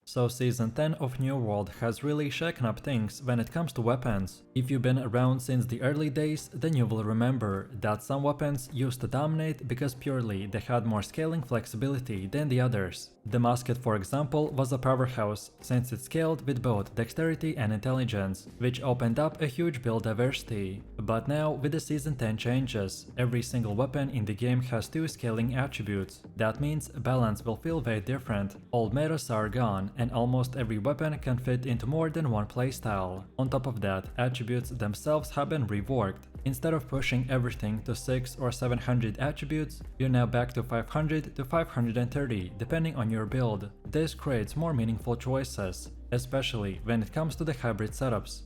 So Season 10 of New World has really shaken up things when it comes to weapons. If you've been around since the early days, then you will remember that some weapons used to dominate because purely they had more scaling flexibility than the others. The Musket, for example, was a powerhouse since it scaled with both dexterity and intelligence, which opened up a huge build diversity. But now, with the Season 10 changes, every single weapon in the game has 2 scaling attributes. That means balance will feel very different, old metas are gone, and almost every weapon can fit into more than one playstyle. On top of that, attributes themselves have been reworked. Instead of pushing everything to 600 or 700 attributes, you're now back to 500 to 530 depending on your build. This creates more meaningful choices, especially when it comes to the hybrid setups.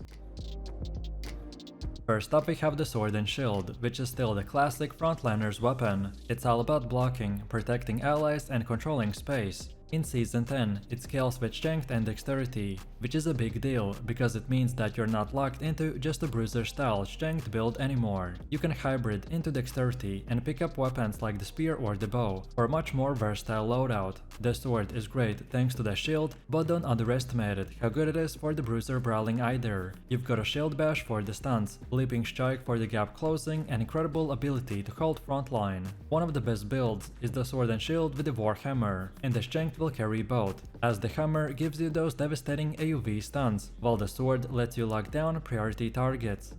First up we have the Sword and Shield, which is still the classic frontliner's weapon. It's all about blocking, protecting allies and controlling space. In Season 10, it scales with strength and dexterity, which is a big deal because it means that you're not locked into just a bruiser-style strength build anymore. You can hybrid into dexterity and pick up weapons like the spear or the bow, for a much more versatile loadout. The sword is great thanks to the shield, but don't underestimate it how good it is for the bruiser brawling either. You've got a shield bash for the stunts, leaping strike for the gap closing, and incredible ability to hold frontline. One of the best builds is the Sword and Shield with the Warhammer, and the strength will carry both, as the hammer gives you those devastating AoV stuns, while the sword lets you lock down priority targets.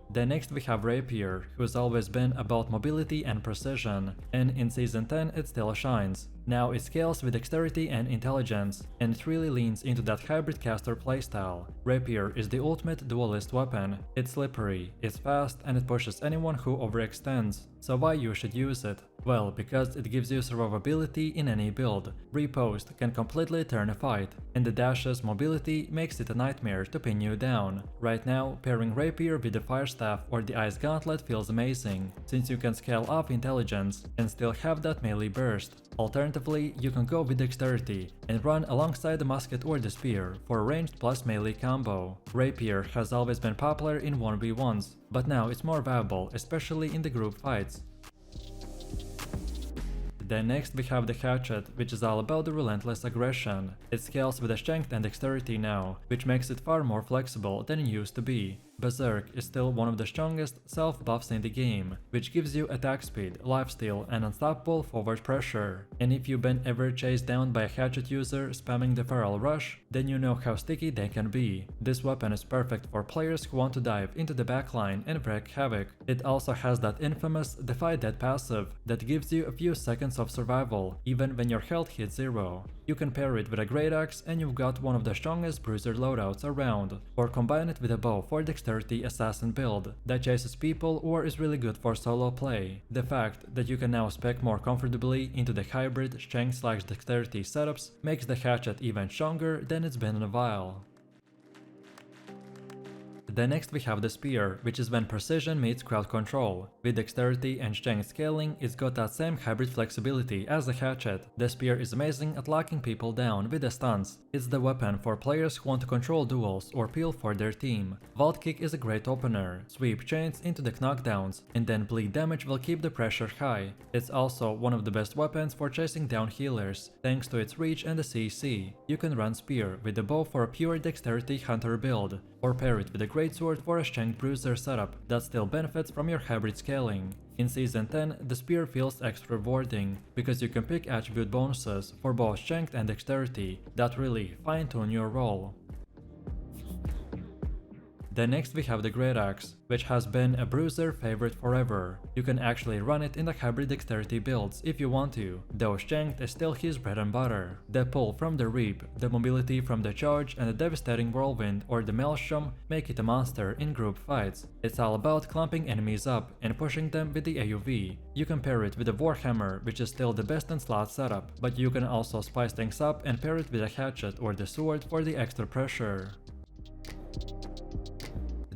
Then next we have Rapier, who's always been about mobility and precision, and in Season 10 it still shines. Now it scales with dexterity and intelligence, and it really leans into that hybrid caster playstyle. Rapier is the ultimate duelist weapon. It's slippery, it's fast, and it pushes anyone who overextends. So why you should use it? Well, because it gives you survivability in any build. Repost can completely turn a fight, and the dash's mobility makes it a nightmare to pin you down. Right now, pairing Rapier with the Fire Staff or the Ice Gauntlet feels amazing, since you can scale up intelligence and still have that melee burst. Alternatively, you can go with dexterity and run alongside the musket or the spear for a ranged plus melee combo. Rapier has always been popular in 1v1s, but now it's more viable, especially in the group fights. Then next we have the Hatchet, which is all about the relentless aggression. It scales with the strength and dexterity now, which makes it far more flexible than it used to be. Berserk is still one of the strongest self-buffs in the game, which gives you attack speed, lifesteal, and unstoppable forward pressure. And if you've been ever chased down by a Hatchet user spamming the Feral Rush, then you know how sticky they can be. This weapon is perfect for players who want to dive into the backline and wreak havoc. It also has that infamous Defy Death passive that gives you a few seconds of survival, even when your health hits 0. You can pair it with a Great Axe and you've got one of the strongest bruiser loadouts around, or combine it with a bow for dexterity assassin build that chases people or is really good for solo play. The fact that you can now spec more comfortably into the hybrid strength/dexterity setups makes the Hatchet even stronger than it's been in a while. Then next we have the Spear, which is when precision meets crowd control. With dexterity and strength scaling, it's got that same hybrid flexibility as the Hatchet. The Spear is amazing at locking people down with the stunts. It's the weapon for players who want to control duels or peel for their team. Vault Kick is a great opener. Sweep chains into the knockdowns, and then bleed damage will keep the pressure high. It's also one of the best weapons for chasing down healers, thanks to its reach and the CC. You can run Spear with the bow for a pure dexterity hunter build, or pair it with a Greatsword for a strength bruiser setup that still benefits from your hybrid scaling. In Season 10, the Spear feels extra rewarding, because you can pick attribute bonuses for both strength and dexterity that really fine-tune your role. Then next we have the Great Axe, which has been a bruiser favorite forever. You can actually run it in the hybrid dexterity builds if you want to, though strength is still his bread and butter. The pull from the Reap, the mobility from the charge, and the devastating whirlwind or the maelstrom make it a monster in group fights. It's all about clumping enemies up and pushing them with the AoV. You can pair it with a Warhammer, which is still the best in slot setup, but you can also spice things up and pair it with a Hatchet or the sword for the extra pressure.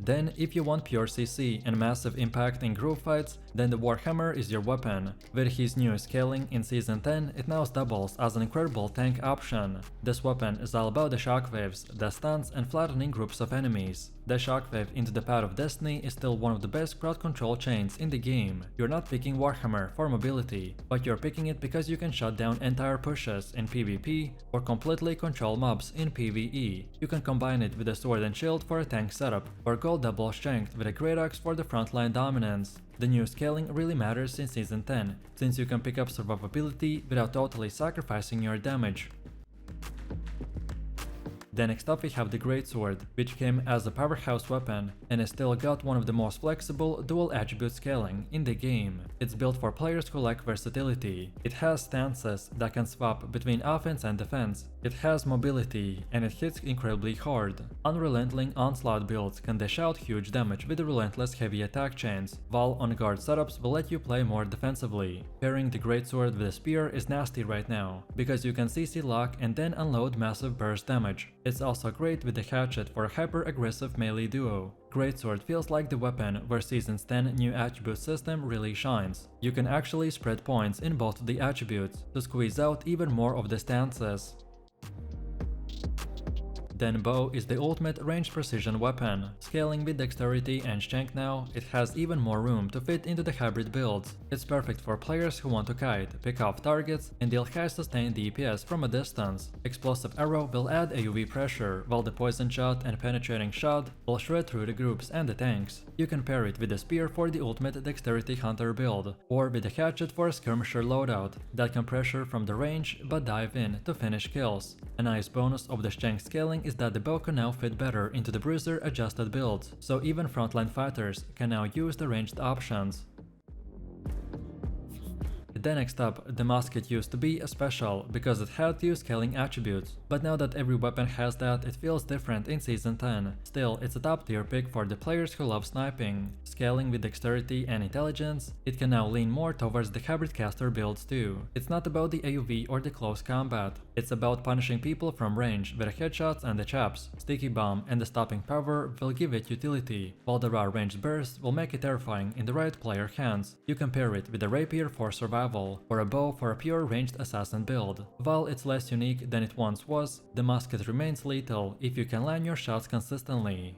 Then, if you want pure CC and massive impact in group fights, then the Warhammer is your weapon. With his new scaling in Season 10, it now doubles as an incredible tank option. This weapon is all about the shockwaves, the stuns and flattening groups of enemies. The shockwave into the Path of Destiny is still one of the best crowd control chains in the game. You're not picking Warhammer for mobility, but you're picking it because you can shut down entire pushes in PvP or completely control mobs in PvE. You can combine it with a sword and shield for a tank setup, or go double strength with a great axe for the frontline dominance. The new scaling really matters in Season 10, since you can pick up survivability without totally sacrificing your damage. Then next up we have the Greatsword, which came as a powerhouse weapon and is still got one of the most flexible dual attribute scaling in the game. It's built for players who like versatility. It has stances that can swap between offense and defense. It has mobility and it hits incredibly hard. Unrelenting onslaught builds can dish out huge damage with the relentless heavy attack chains, while on guard setups will let you play more defensively. Pairing the Greatsword with a spear is nasty right now, because you can CC lock and then unload massive burst damage. It's also great with the Hatchet for a hyper-aggressive melee duo. Greatsword feels like the weapon where Season's 10 new attribute system really shines. You can actually spread points in both of the attributes to squeeze out even more of the stances. Then Bow is the ultimate ranged precision weapon. Scaling with dexterity and strength now, it has even more room to fit into the hybrid builds. It's perfect for players who want to kite, pick off targets, and deal high sustained DPS from a distance. Explosive Arrow will add AoE pressure, while the poison shot and penetrating shot will shred through the groups and the tanks. You can pair it with a spear for the ultimate dexterity hunter build, or with a hatchet for a skirmisher loadout that can pressure from the range but dive in to finish kills. A nice bonus of the strength scaling is that the bow can now fit better into the bruiser adjusted builds, so even frontline fighters can now use the ranged options. Then next up, the Musket used to be a special because it had few scaling attributes, but now that every weapon has that, it feels different in Season 10. Still, it's a top tier pick for the players who love sniping. Scaling with dexterity and intelligence, it can now lean more towards the hybrid caster builds too. It's not about the AoV or the close combat, it's about punishing people from range with the headshots and the chaps. Sticky Bomb and the stopping power will give it utility, while the raw ranged burst will make it terrifying in the right player hands. You can pair it with a Rapier for survival, or a bow for a pure ranged assassin build. While it's less unique than it once was, the Musket remains lethal if you can land your shots consistently.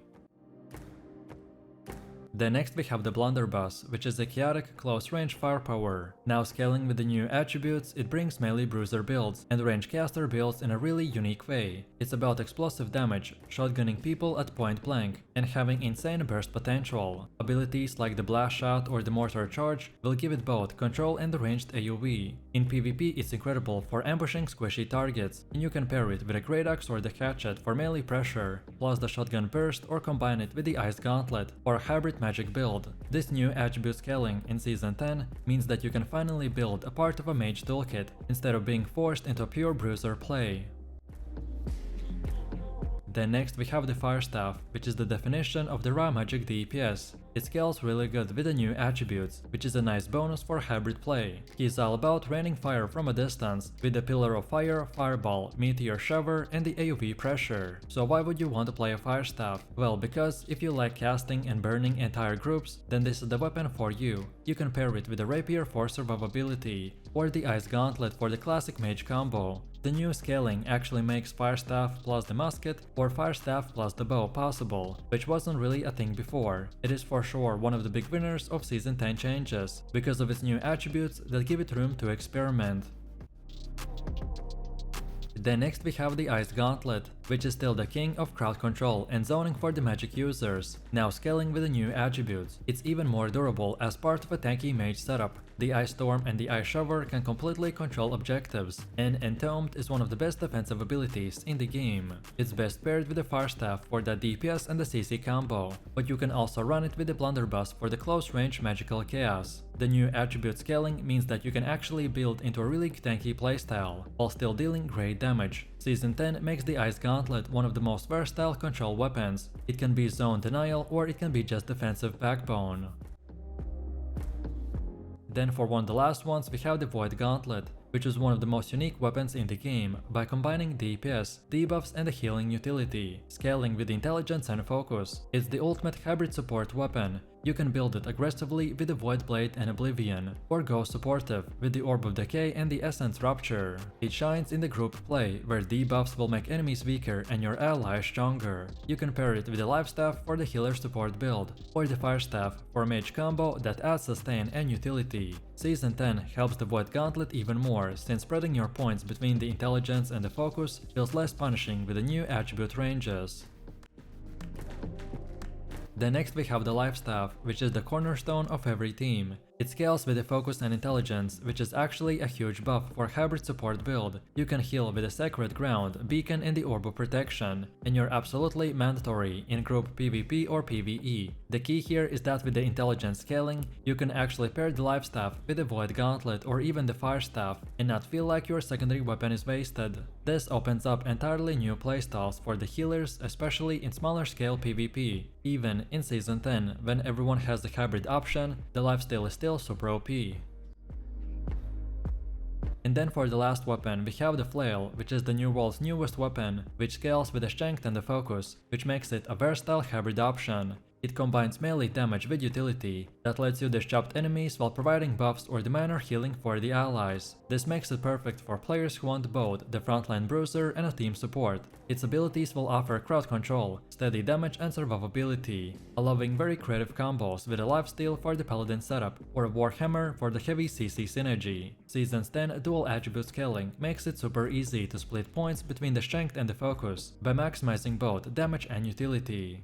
Then next we have the Blunderbuss, which is a chaotic close-range firepower. Now scaling with the new attributes, it brings melee bruiser builds and range caster builds in a really unique way. It's about explosive damage, shotgunning people at point blank, and having insane burst potential. Abilities like the blast shot or the mortar charge will give it both control and the ranged AoE. In PvP it's incredible for ambushing squishy targets, and you can pair it with a great axe or the hatchet for melee pressure, plus the shotgun burst, or combine it with the ice gauntlet or a hybrid magic build. This new attribute scaling in Season 10 means that you can finally build a part of a mage toolkit instead of being forced into a pure bruiser play. Then next we have the Fire Staff, which is the definition of the raw magic DPS. It scales really good with the new attributes, which is a nice bonus for hybrid play. He's all about raining fire from a distance, with the Pillar of Fire, Fireball, Meteor Shower, and the AoV pressure. So why would you want to play a Fire Staff? Well, because if you like casting and burning entire groups, then this is the weapon for you. You can pair it with a Rapier for survivability, or the Ice Gauntlet for the classic mage combo. The new scaling actually makes Fire Staff plus the Musket or Fire Staff plus the bow possible, which wasn't really a thing before. It is for sure one of the big winners of Season 10 changes, because of its new attributes that give it room to experiment. Then next we have the Ice Gauntlet, which is still the king of crowd control and zoning for the magic users, now scaling with the new attributes. It's even more durable as part of a tanky mage setup. The Ice Storm and the Ice Shower can completely control objectives, and Entombed is one of the best defensive abilities in the game. It's best paired with the Fire Staff for the DPS and the CC combo, but you can also run it with the Blunderbuss for the close range magical chaos. The new attribute scaling means that you can actually build into a really tanky playstyle, while still dealing great damage. Season 10 makes the Ice Gauntlet one of the most versatile control weapons. It can be zone denial or it can be just defensive backbone. Then for one of the last ones we have the Void Gauntlet, which is one of the most unique weapons in the game by combining DPS, debuffs and a healing utility, scaling with intelligence and focus. It's the ultimate hybrid support weapon. You can build it aggressively with the Void Blade and Oblivion, or go supportive with the Orb of Decay and the Essence Rapier. It shines in the group play, where debuffs will make enemies weaker and your allies stronger. You can pair it with the Life Staff for the healer support build, or the Fire Staff for a mage combo that adds sustain and utility. Season 10 helps the Void Gauntlet even more, since spreading your points between the intelligence and the focus feels less punishing with the new attribute ranges. Then next we have the Life Staff, which is the cornerstone of every team. It scales with the focus and intelligence, which is actually a huge buff for hybrid support build. You can heal with the Sacred Ground, Beacon and the Orb of Protection, and you're absolutely mandatory in group PvP or PvE. The key here is that with the intelligence scaling, you can actually pair the Life Staff with the Void Gauntlet or even the Fire Staff and not feel like your secondary weapon is wasted. This opens up entirely new playstyles for the healers, especially in smaller scale PvP. Even in Season 10, when everyone has the hybrid option, the lifesteal is still super OP. And then for the last weapon we have the Flail, which is the New World's newest weapon, which scales with the strength and the focus, which makes it a versatile hybrid option. It combines melee damage with utility that lets you disrupt enemies while providing buffs or the minor healing for the allies. This makes it perfect for players who want both the frontline bruiser and a team support. Its abilities will offer crowd control, steady damage and survivability, allowing very creative combos with a lifesteal for the paladin setup or a warhammer for the heavy CC synergy. Season's 10 dual attribute scaling makes it super easy to split points between the strength and the focus by maximizing both damage and utility.